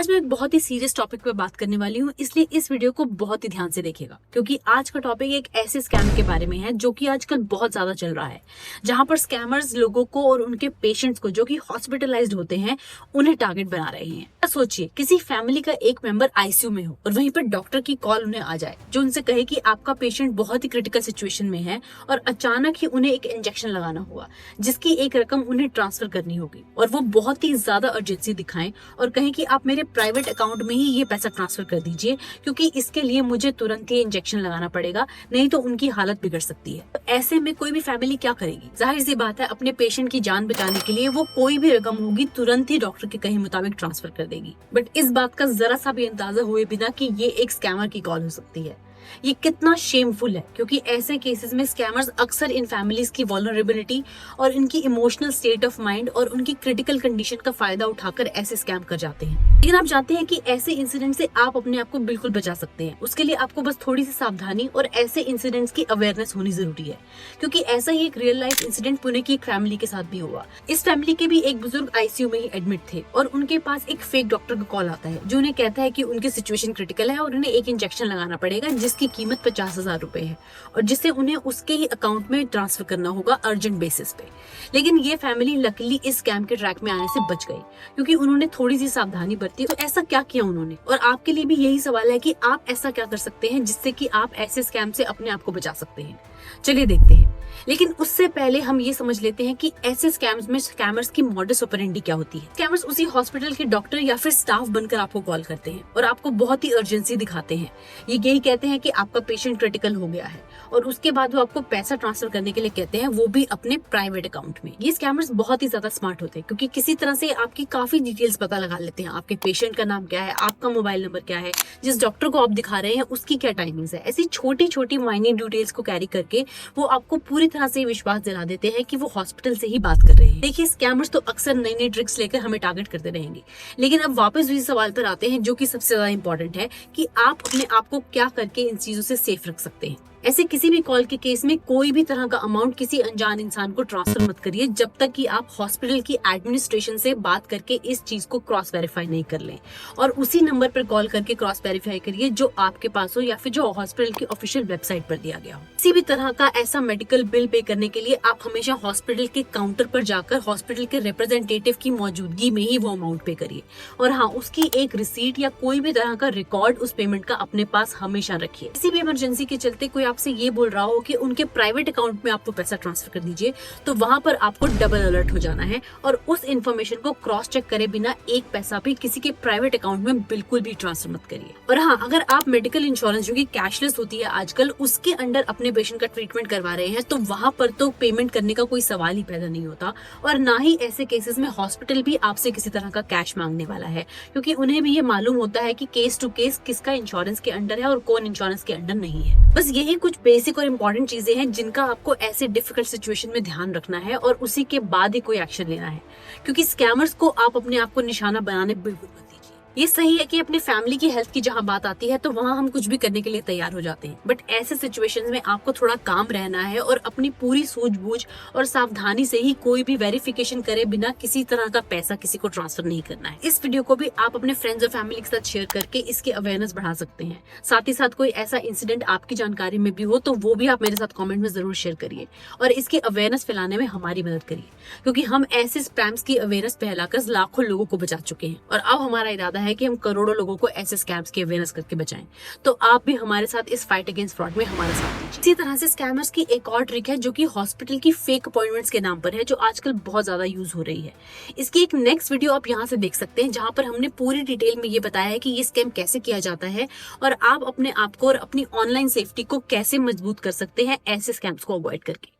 आज मैं एक बहुत ही सीरियस टॉपिक पे बात करने वाली हूँ, इसलिए इस वीडियो को बहुत ही ध्यान से देखिएगा क्योंकि आज का टॉपिक एक ऐसे स्कैम के बारे में है जो कि आजकल बहुत ज्यादा चल रहा है, जहां पर स्कैमर्स लोगों को और उनके पेशेंट्स को जो कि हॉस्पिटलाइज्ड होते हैं उन्हें टारगेट बना रहे हैं। सोचिए किसी फैमिली का एक मेंबर आईसीयू में हो और वहीं पर डॉक्टर की कॉल उन्हें आ जाए जो उनसे कहे कि आपका पेशेंट बहुत ही क्रिटिकल सिचुएशन में है और अचानक ही उन्हें एक इंजेक्शन लगाना होगा जिसकी एक रकम उन्हें ट्रांसफर करनी होगी, और वो बहुत ही ज्यादा अर्जेंसी दिखाएं और कहें कि आप मेरे प्राइवेट अकाउंट में ही ये पैसा ट्रांसफर कर दीजिए क्योंकि इसके लिए मुझे तुरंत ही इंजेक्शन लगाना पड़ेगा, नहीं तो उनकी हालत बिगड़ सकती है। तो ऐसे में कोई भी फैमिली क्या करेगी? जाहिर सी बात है अपने पेशेंट की जान बचाने के लिए वो कोई भी रकम होगी तुरंत ही डॉक्टर के कहे मुताबिक ट्रांसफर कर देगी। बट इस बात का जरा सा भी अंदाजा हुए बिना कि ये एक स्कैमर की कॉल हो सकती है, ये कितना शेमफुल है क्योंकि ऐसे केसेस में स्कैमर्स अक्सर इन फैमिलीज की वल्नरेबिलिटी और इनकी इमोशनल स्टेट ऑफ माइंड और उनकी क्रिटिकल कंडीशन का फायदा उठाकर ऐसे स्कैम कर जाते हैं। लेकिन आप जानते हैं कि ऐसे इंसिडेंट से आप अपने आप को बिल्कुल बचा सकते हैं। उसके लिए आपको बस थोड़ी सी सावधानी और ऐसे इंसिडेंट्स की अवेयरनेस होनी जरूरी है, क्योंकि ऐसा ही एक रियल लाइफ इंसिडेंट पुणे की एक फैमिली के साथ भी हुआ। इस फैमिली के भी एक बुजुर्ग आईसीयू में ही एडमिट थे और उनके पास एक फेक डॉक्टर का कॉल आता है जो उन्हें कहता है कि उनकी सिचुएशन क्रिटिकल है और उन्हें एक इंजेक्शन लगाना पड़ेगा जिसकी कीमत 50,000 रुपए है और जिसे उन्हें उसके ही अकाउंट में ट्रांसफर करना होगा अर्जेंट बेसिस पे। लेकिन ये फैमिली लकीली इस स्कैम के ट्रैक में आने से बच गई क्योंकि उन्होंने थोड़ी सी सावधानी बरती। तो ऐसा क्या किया उन्होंने, और आपके लिए भी यही सवाल है कि आप ऐसा क्या कर सकते हैं जिससे कि आप ऐसे स्कैम से अपने आप को बचा सकते हैं। चलिए देखते हैं। लेकिन उससे पहले हम ये समझ लेते हैं कि ऐसे स्कैम्स में स्कैमर्स की मॉडस ऑपरेंडी क्या होती है। स्कैमर्स उसी हॉस्पिटल के डॉक्टर या फिर स्टाफ बनकर आपको कॉल करते हैं और आपको बहुत ही अर्जेंसी दिखाते हैं। ये यही कहते हैं कि आपका पेशेंट क्रिटिकल हो गया है और उसके बाद वो आपको पैसा ट्रांसफर करने के लिए कहते हैं, वो भी अपने प्राइवेट अकाउंट में। ये स्कैमर्स बहुत ही ज्यादा स्मार्ट होते हैं क्योंकि किसी तरह से आपकी काफी डिटेल्स पता लगा लेते हैं। आपके पेशेंट का नाम क्या है, आपका मोबाइल नंबर क्या है, जिस डॉक्टर को आप दिखा रहे हैं उसकी क्या टाइमिंग्स है। ऐसी छोटी छोटी माइन्यूट डिटेल्स को कैरी करके वो आपको पूरी तरह से विश्वास दिला देते हैं कि वो हॉस्पिटल से ही बात कर रहे हैं। देखिए स्कैमर्स तो अक्सर नई नई ट्रिक्स लेकर हमें टारगेट करते रहेंगे, लेकिन अब वापस उसी सवाल पर आते हैं जो कि सबसे ज्यादा इंपॉर्टेंट है कि आप अपने आप को क्या करके इन चीजों से सेफ रख सकते हैं। ऐसे किसी भी कॉल के केस में कोई भी तरह का अमाउंट किसी अनजान इंसान को ट्रांसफर मत करिए जब तक कि आप हॉस्पिटल की एडमिनिस्ट्रेशन से बात करके इस चीज को क्रॉस वेरीफाई नहीं कर लें, और उसी नंबर पर कॉल करके क्रॉस वेरीफाई करिए जो आपके पास हो या फिर जो हॉस्पिटल की ऑफिशियल वेबसाइट पर दिया गया हो। किसी भी तरह का ऐसा मेडिकल बिल पे करने के लिए आप हमेशा हॉस्पिटल के काउंटर पर जाकर हॉस्पिटल के रिप्रेजेंटेटिव की मौजूदगी में ही वो अमाउंट पे करिए, और हाँ, उसकी एक रिसीट या कोई भी तरह का रिकॉर्ड उस पेमेंट का अपने पास हमेशा रखिए। किसी भी इमरजेंसी के चलते कोई आपसे ये बोल रहा हो कि उनके प्राइवेट अकाउंट में आपको पैसा ट्रांसफर कर दीजिए, तो वहां पर आपको डबल अलर्ट हो जाना है और उस इन्फॉर्मेशन को क्रॉस चेक करे बिना एक पैसा भी किसी के प्राइवेट अकाउंट में बिल्कुल भी ट्रांसफर मत करिए। और हाँ, अगर आप मेडिकल इंश्योरेंस जो कि कैशलेस होती है आजकल, उसके अंडर अपने पेशेंट का ट्रीटमेंट करवा रहे हैं तो वहां पर तो पेमेंट करने का कोई सवाल ही पैदा नहीं होता, और ना ही ऐसे केसेस में हॉस्पिटल भी आपसे किसी तरह का कैश मांगने वाला है, क्योंकि उन्हें भी ये मालूम होता है कि केस टू केस किसका इंश्योरेंस के अंडर है और कौन इंश्योरेंस के अंडर नहीं है। बस यही कुछ बेसिक और इम्पोर्टेंट चीजें हैं जिनका आपको ऐसे डिफिकल्ट सिचुएशन में ध्यान रखना है और उसी के बाद ही कोई एक्शन लेना है, क्योंकि स्कैमर्स को आप अपने आप को निशाना बनाने बिल्कुल मत दीजिए। ये सही है कि अपनी फैमिली की हेल्थ की जहां बात आती है तो वहां हम कुछ भी करने के लिए तैयार हो जाते हैं, बट ऐसे सिचुएशंस में आपको थोड़ा काम रहना है और अपनी पूरी सूझबूझ और सावधानी से ही कोई भी वेरिफिकेशन करे बिना किसी तरह का पैसा किसी को ट्रांसफर नहीं करना है। इस वीडियो को भी आप अपने फ्रेंड्स और फैमिली के साथ शेयर करके इसकी अवेयरनेस बढ़ा सकते हैं। साथ ही साथ कोई ऐसा इंसिडेंट आपकी जानकारी में भी हो तो वो भी आप मेरे साथ कॉमेंट में जरूर शेयर करिए और इसकी अवेयरनेस फैलाने में हमारी मदद करिए, क्योंकि हम ऐसे स्कैम्स की अवेयरनेस फैलाकर लाखों लोगों को बचा चुके हैं और अब हमारा इरादा है कि हम करोड़ों लोगों को ऐसे स्कैम्स की अवेयरनेस करके बचाएं। तो आप भी हमारे साथ इस फाइट अगेंस्ट फ्रॉड में हमारा साथ दीजिए। इसी तरह से स्कैमर्स की एक और ट्रिक है जो कि हॉस्पिटल की फेक अपॉइंटमेंट्स के नाम पर है, जो आजकल बहुत ज्यादा यूज हो रही है। इसकी एक नेक्स्ट वीडियो आप यहाँ से देख सकते हैं जहां पर हमने पूरी डिटेल में ये बताया है कि ये स्कैम कैसे किया जाता है और आप अपने आप को और अपनी ऑनलाइन सेफ्टी को कैसे मजबूत कर सकते हैं ऐसे स्कैम्स को अवॉइड करके।